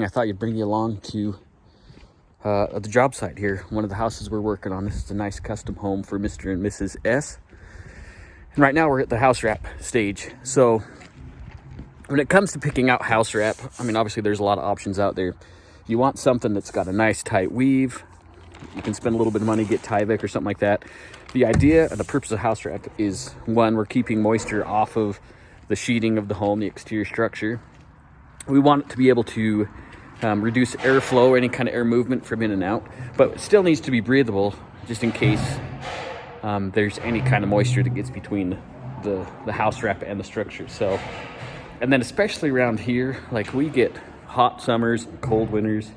I thought you'd bring you along to the job site here, one of the houses we're working on. This is a nice custom home for Mr. and Mrs. S. And right now we're at the house wrap stage. So when it comes to picking out house wrap, I mean, obviously there's a lot of options out there. You want something that's got a nice tight weave. You can spend a little bit of money, get Tyvek or something like that. The idea and the purpose of house wrap is, one, we're keeping moisture off of the sheeting of the home, the exterior structure. We want it to be able to reduce airflow, any kind of air movement from in and out, but it still needs to be breathable just in case there's any kind of moisture that gets between the house wrap and the structure. So, and then especially around here, like we get hot summers, cold winters,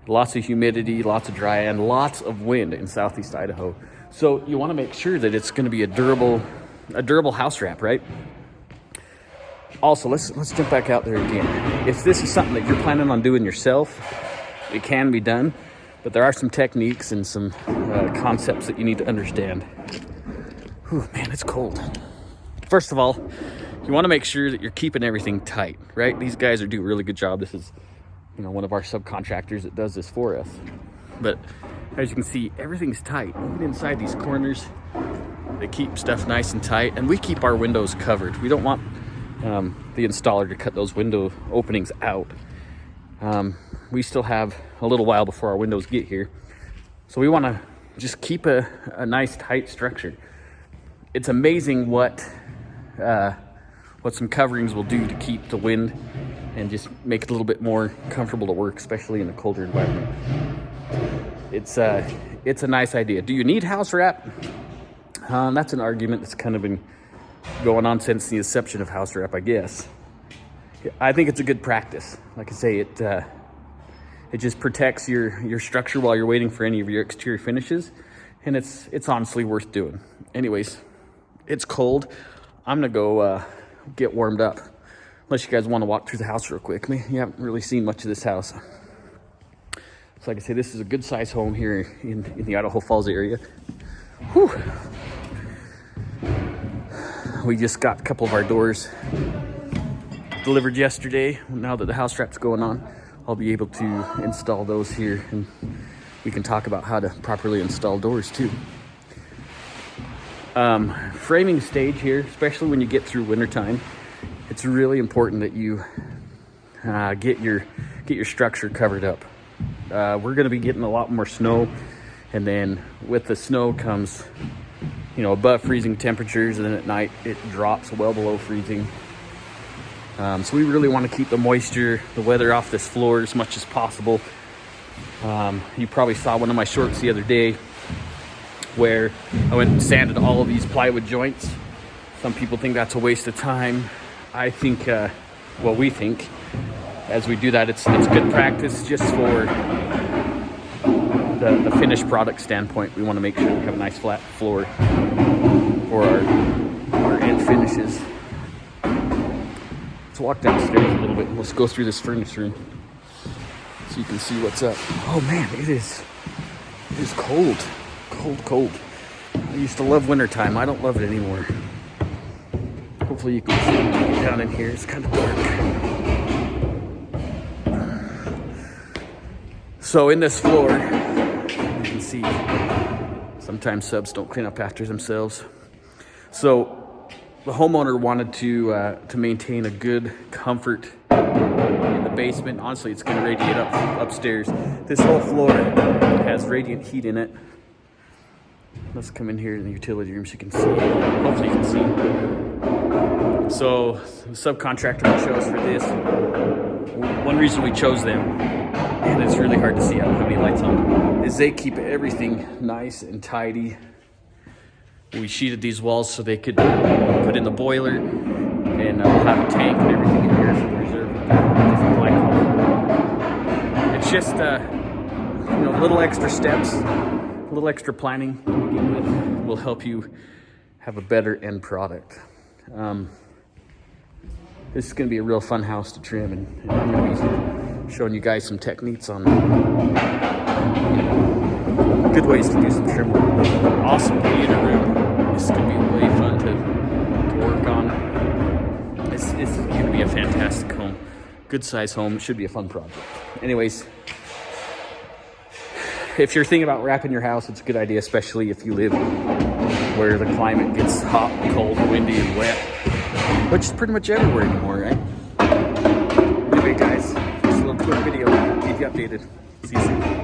lots of humidity, lots of dry, and lots of wind in southeast Idaho. So you want to make sure that it's going to be a durable house wrap, right? Also, let's jump back out there again. If this is something that you're planning on doing yourself, it can be done, but there are some techniques and some concepts that you need to understand. Whew, man, it's cold. First of all, you want to make sure that you're keeping everything tight, right? These guys are doing a really good job. This is, one of our subcontractors that does this for us. But as you can see, everything's tight. Even inside these corners, they keep stuff nice and tight, and we keep our windows covered. We don't want the installer to cut those window openings out. We still have a little while before our windows get here, so we want to just keep a nice tight structure. It's amazing what some coverings will do to keep the wind and just make it a little bit more comfortable to work, especially in a colder environment. It's a nice idea. Do you need house wrap? That's an argument that's kind of been going on since the inception of house wrap, I guess. I think it's a good practice. Like I say, it just protects your structure while you're waiting for any of your exterior finishes, and it's honestly worth doing. Anyways, it's cold. I'm gonna go get warmed up. Unless you guys want to walk through the house real quick. I mean, you haven't really seen much of this house. So like I say, this is a good size home here in the Idaho Falls area. Whew. We just got a couple of our doors delivered yesterday. Now that the house wrap's going on, I'll be able to install those here, and we can talk about how to properly install doors too. Framing stage here, especially when you get through wintertime, it's really important that you get your structure covered up. We're going to be getting a lot more snow, and then with the snow comes above freezing temperatures, and then at night it drops well below freezing. So we really want to keep the moisture, the weather off this floor as much as possible. You probably saw one of my shorts the other day where I went and sanded all of these plywood joints. Some people think that's a waste of time. I think, we think, as we do that, it's good practice just for the finished product standpoint. We want to make sure we have a nice flat floor for our end finishes. Let's walk downstairs a little bit. Let's go through this furnace room so you can see what's up. Oh man, it is cold. Cold. I used to love wintertime. I don't love it anymore. Hopefully you can see down in here. It's kind of dark. So in this floor, you can see sometimes subs don't clean up after themselves. So the homeowner wanted to maintain a good comfort in the basement. Honestly, it's going to radiate upstairs. This whole floor has radiant heat in it. Let's come in here in the utility room so you can see. Hopefully you can see. So the subcontractor we chose for this, one reason we chose them, and it's really hard to see, I don't have any lights on, is they keep everything nice and tidy. We sheeted these walls so they could put in the boiler, and we'll have a tank and everything in here for the reserve different glycol. It's just little extra steps, a little extra planning to begin with will help you have a better end product. This is going to be a real fun house to trim, and I'm going to be showing you guys some techniques on good ways to do some trim work. Awesome theater room. This is going to be way fun to work on. This is going to be a fantastic home. good size home. It should be a fun project. Anyways, if you're thinking about wrapping your house, it's a good idea, especially if you live where the climate gets hot, cold, windy, and wet, which is pretty much everywhere anymore, right? Anyway, guys, this little quick video, keep you updated. See you soon.